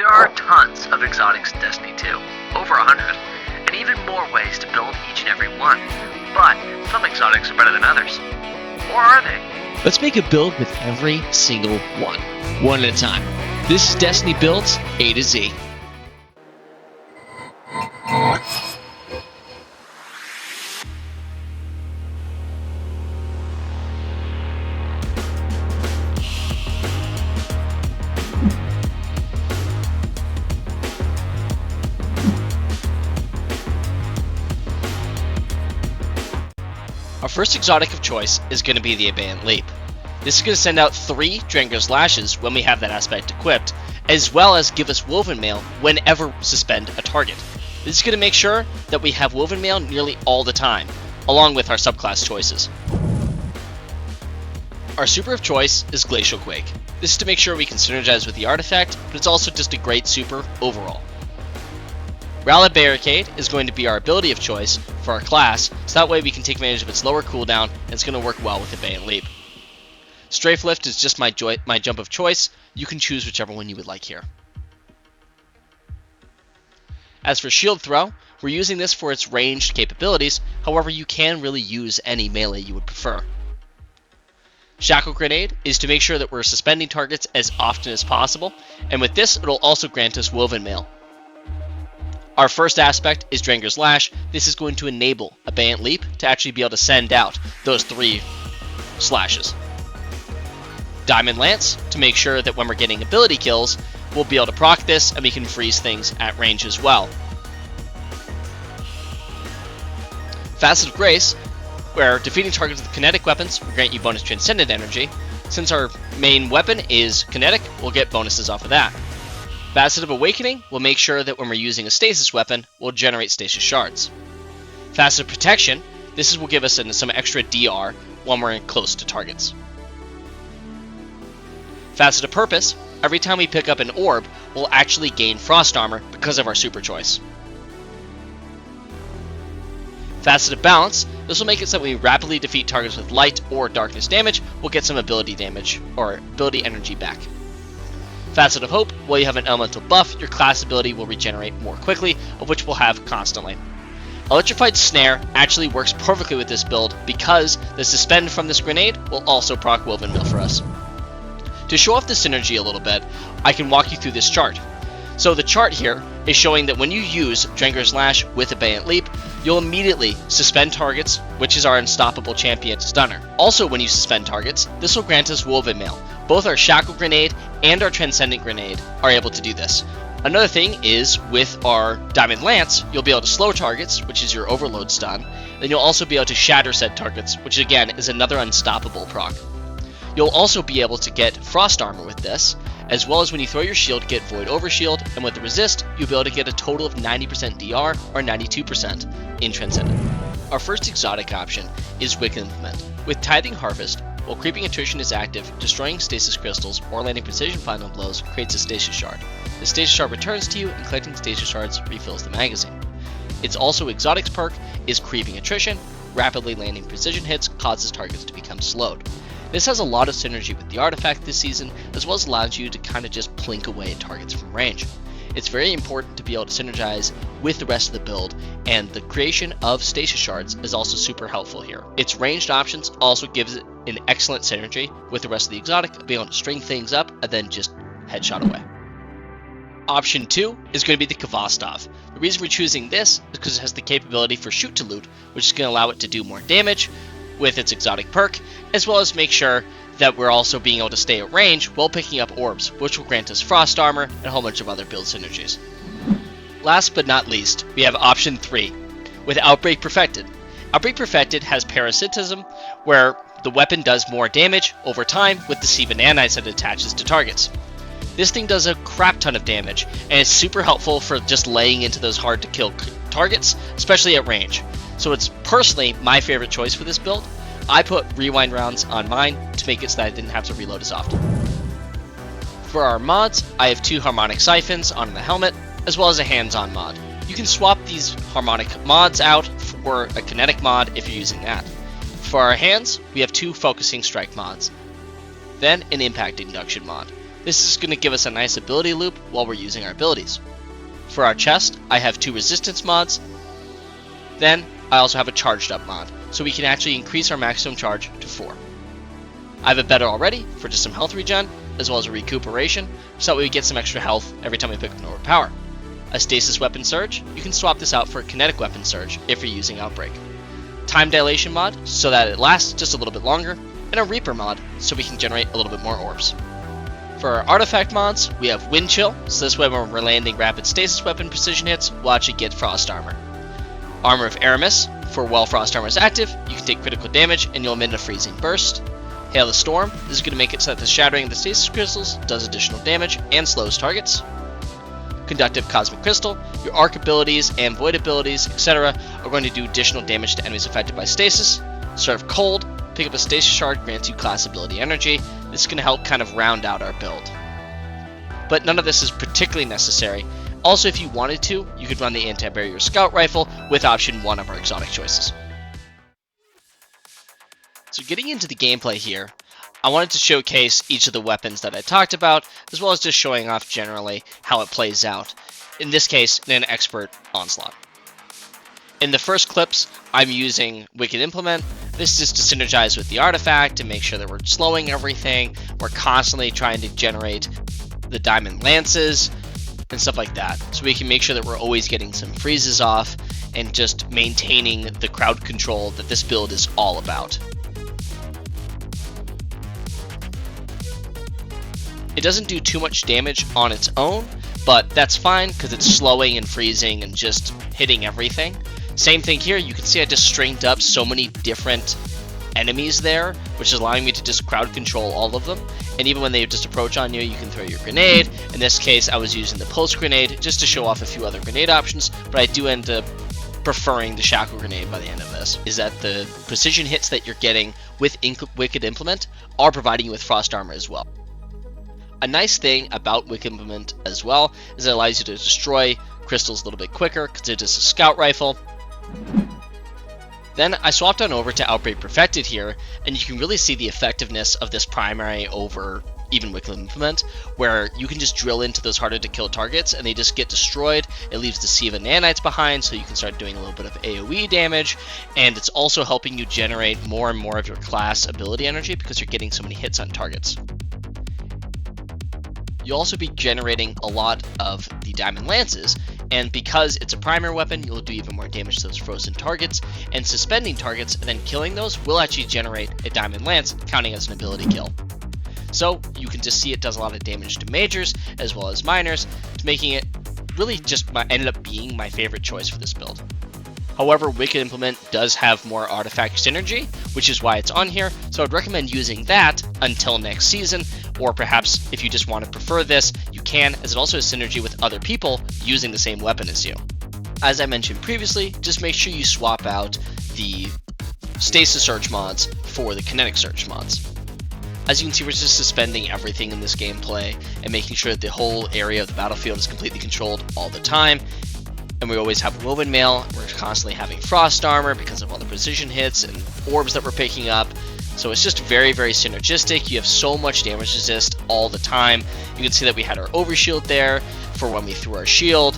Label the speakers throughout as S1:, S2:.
S1: are tons of exotics in Destiny 2, over 100, and even more ways to build each and every one. But some exotics are better than others. Or are they?
S2: Let's make a build with every single one at a time. This is Destiny Builds A to Z. Our first exotic of choice is going to be the Abeyant Leap. This is going to send out 3 Drenger's Lashes when we have that aspect equipped, as well as give us Woven Mail whenever we suspend a target. This is going to make sure that we have Woven Mail nearly all the time, along with our subclass choices. Our super of choice is Glacial Quake. This is to make sure we can synergize with the artifact, but it's also just a great super overall. Rallied Barricade is going to be our ability of choice for our class, so that way we can take advantage of its lower cooldown, and it's going to work well with Abeyant Leap. Strafe Lift is just my jump of choice. You can choose whichever one you would like here. As for Shield Throw, we're using this for its ranged capabilities, however you can really use any melee you would prefer. Shackle Grenade is to make sure that we're suspending targets as often as possible, and with this it'll also grant us Woven Mail. Our first aspect is Drenger's Lash. This is going to enable Abeyant Leap to actually be able to send out those 3 slashes. Diamond Lance, to make sure that when we're getting ability kills, we'll be able to proc this and we can freeze things at range as well. Facet of Grace, where defeating targets with kinetic weapons will grant you bonus Transcendent Energy. Since our main weapon is kinetic, we'll get bonuses off of that. Facet of Awakening will make sure that when we're using a stasis weapon, we'll generate stasis shards. Facet of Protection, this will give us some extra DR when we're close to targets. Facet of Purpose, every time we pick up an orb, we'll actually gain Frost Armor because of our super choice. Facet of Balance, this will make it so that when we rapidly defeat targets with light or darkness damage, we'll get some ability damage, or ability energy back. Facet of Hope, while you have an elemental buff, your class ability will regenerate more quickly, of which we'll have constantly. Electrified Snare actually works perfectly with this build because the suspend from this grenade will also proc Woven Mail for us. To show off the synergy a little bit, I can walk you through this chart. So the chart here is showing that when you use Drenger's Lash with Abeyant Leap, you'll immediately suspend targets, which is our unstoppable champion stunner. Also, when you suspend targets, this will grant us Woven Mail. Both our Shackle Grenade and our Transcendent Grenade are able to do this. Another thing is, with our Diamond Lance, you'll be able to slow targets, which is your Overload stun. Then you'll also be able to shatter said targets, which again is another unstoppable proc. You'll also be able to get Frost Armor with this, as well as when you throw your shield, get Void Overshield, and with the Resist, you'll be able to get a total of 90% DR or 92% in Transcendent. Our first exotic option is Wicked Implement. With Tithing Harvest, while Creeping Attrition is active, destroying stasis crystals or landing precision final blows creates a stasis shard. The stasis shard returns to you, and collecting stasis shards refills the magazine. Its also exotics perk is Creeping Attrition. Rapidly landing precision hits causes targets to become slowed. This has a lot of synergy with the artifact this season, as well as allows you to kind of just plink away at targets from range. It's very important to be able to synergize with the rest of the build, and the creation of stasis shards is also super helpful here. Its ranged options also gives it an excellent synergy with the rest of the exotic, being able to string things up and then just headshot away. Option 2 is going to be the Khovostov. The reason we're choosing this is because it has the capability for Shoot to Loot, which is going to allow it to do more damage with its exotic perk, as well as make sure that we're also being able to stay at range while picking up orbs, which will grant us Frost Armor and a whole bunch of other build synergies. Last but not least, we have Option 3, with Outbreak Perfected. Outbreak Perfected has Parasitism, where the weapon does more damage over time with the Siva nanites that it attaches to targets. This thing does a crap ton of damage, and it's super helpful for just laying into those hard to kill targets, especially at range. So it's personally my favorite choice for this build. I put rewind rounds on mine to make it so that I didn't have to reload as often. For our mods, I have 2 Harmonic Siphons on the helmet, as well as a hands-on mod. You can swap these harmonic mods out for a kinetic mod if you're using that. For our hands, we have 2 Focusing Strike mods, then an Impact Induction mod. This is going to give us a nice ability loop while we're using our abilities. For our chest, I have 2 resistance mods. Then, I also have a charged up mod, so we can actually increase our maximum charge to 4. I have a better already for just some health regen, as well as a recuperation, so that way we get some extra health every time we pick up an overpower. A stasis weapon surge, you can swap this out for a kinetic weapon surge if you're using Outbreak. Time dilation mod, so that it lasts just a little bit longer, and a Reaper mod, so we can generate a little bit more orbs. For our artifact mods, we have Wind Chill, so this way when we're landing rapid stasis weapon precision hits, we'll actually get Frost Armor. Armor of Aramis, for while Frost Armor is active, you can take critical damage and you'll emit a freezing burst. Hail the Storm, this is going to make it so that the shattering of the stasis crystals does additional damage and slows targets. Conductive Cosmic Crystal, your arc abilities and void abilities, etc. are going to do additional damage to enemies affected by stasis. Serve Cold, pick up a stasis shard, grants you class ability energy. This is going to help kind of round out our build. But none of this is particularly necessary. Also, if you wanted to, you could run the Anti-Barrier Scout Rifle with option 1 of our exotic choices. So getting into the gameplay here, I wanted to showcase each of the weapons that I talked about, as well as just showing off generally how it plays out, in this case in an expert onslaught. In the first clips, I'm using Wicked Implement. This is to synergize with the artifact and make sure that we're slowing everything. We're constantly trying to generate the diamond lances and stuff like that, so we can make sure that we're always getting some freezes off and just maintaining the crowd control that this build is all about. It doesn't do too much damage on its own, but that's fine because it's slowing and freezing and just hitting everything. Same thing here, you can see I just stringed up so many different enemies there, which is allowing me to just crowd control all of them. And even when they just approach on you, you can throw your grenade. In this case, I was using the pulse grenade just to show off a few other grenade options, but I do end up preferring the shackle grenade by the end of this. Is that the precision hits that you're getting with Wicked Implement are providing you with Frost Armor as well. A nice thing about Wicked Implement as well is it allows you to destroy crystals a little bit quicker because it is a scout rifle. Then I swapped on over to Outbreak Perfected here, and you can really see the effectiveness of this primary over even Wicked Implement, where you can just drill into those harder to kill targets and they just get destroyed. It leaves the Sea of Nanites behind, so you can start doing a little bit of AoE damage, and it's also helping you generate more and more of your class ability energy because you're getting so many hits on targets. You'll also be generating a lot of the Diamond Lances, and because it's a primary weapon, you'll do even more damage to those frozen targets, and suspending targets and then killing those will actually generate a Diamond Lance, counting as an ability kill. So you can just see it does a lot of damage to majors as well as minors, making it really just ended up being my favorite choice for this build. However, Wicked Implement does have more artifact synergy, which is why it's on here, so I'd recommend using that until next season, or perhaps if you just want to prefer this, you can, as it also has synergy with other people using the same weapon as you. As I mentioned previously, just make sure you swap out the Stasis Surge mods for the Kinetic Surge mods. As you can see, we're just suspending everything in this gameplay and making sure that the whole area of the battlefield is completely controlled all the time. And we always have Woven Mail, we're constantly having Frost Armor because of all the precision hits and orbs that we're picking up. So it's just very, very synergistic. You have so much damage resist all the time. You can see that we had our overshield there for when we threw our shield.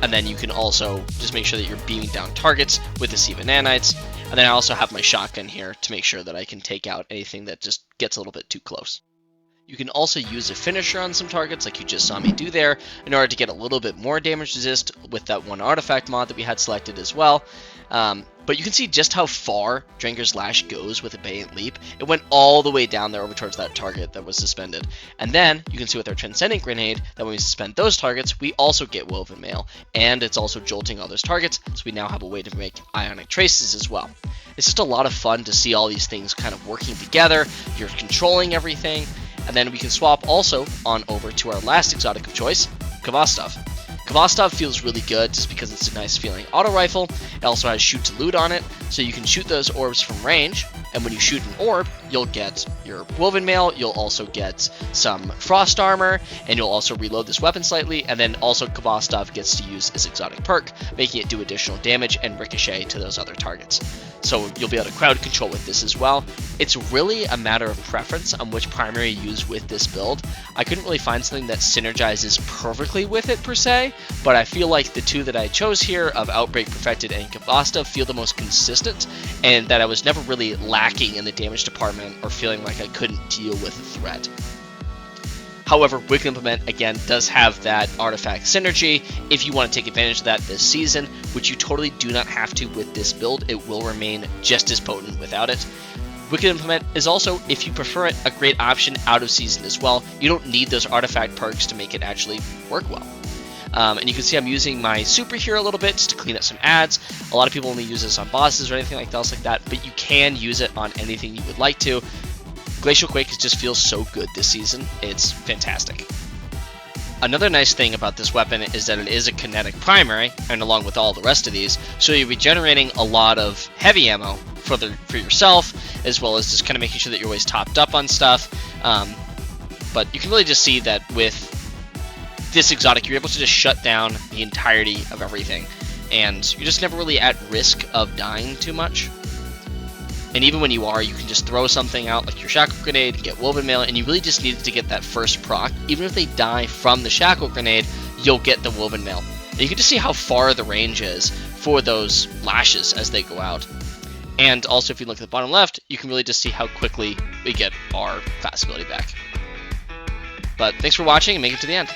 S2: And then you can also just make sure that you're beaming down targets with the Sea of Nanites. And then I also have my shotgun here to make sure that I can take out anything that just gets a little bit too close. You can also use a finisher on some targets like you just saw me do there in order to get a little bit more damage resist with that one artifact mod that we had selected as well. But you can see just how far Drinker's Lash goes with Abeyant Leap. It went all the way down there over towards that target that was suspended. And then you can see with our Transcendent Grenade that when we suspend those targets, we also get Woven Mail. And it's also jolting all those targets, so we now have a way to make Ionic Traces as well. It's just a lot of fun to see all these things kind of working together. You're controlling everything. And then we can swap also on over to our last exotic of choice, Khovostov. Khovostov feels really good just because it's a nice feeling auto rifle. It also has shoot to loot on it, so you can shoot those orbs from range, and when you shoot an orb, you'll get your Woven Mail, you'll also get some Frost Armor, and you'll also reload this weapon slightly, and then also Khovostov gets to use his exotic perk, making it do additional damage and ricochet to those other targets. so you'll be able to crowd control with this as well. It's really a matter of preference on which primary you use with this build. I couldn't really find something that synergizes perfectly with it per se, but I feel like the two that I chose here of Outbreak Perfected and Khovostov feel the most consistent, and that I was never really lacking in the damage department or feeling like I couldn't deal with a threat. However, Wicked Implement, again, does have that artifact synergy. If you want to take advantage of that this season, which you totally do not have to with this build, it will remain just as potent without it. Wicked Implement is also, if you prefer it, a great option out of season as well. You don't need those artifact perks to make it actually work well. And you can see I'm using my super here a little bit just to clean up some ads. A lot of people only use this on bosses or anything else like that, but you can use it on anything you would like to. Glacial Quake just feels so good this season. It's fantastic. Another nice thing about this weapon is that it is a kinetic primary, and along with all the rest of these, so you'll be generating a lot of heavy ammo for yourself, as well as just kind of making sure that you're always topped up on stuff. But you can really just see that with this exotic, you're able to just shut down the entirety of everything, and you're just never really at risk of dying too much. And even when you are, you can just throw something out like your Shackle Grenade and get Woven Mail, and you really just need to get that first proc. Even if they die from the Shackle Grenade, you'll get the Woven Mail. And you can just see how far the range is for those lashes as they go out. And also, if you look at the bottom left, you can really just see how quickly we get our fast ability back. But thanks for watching and make it to the end.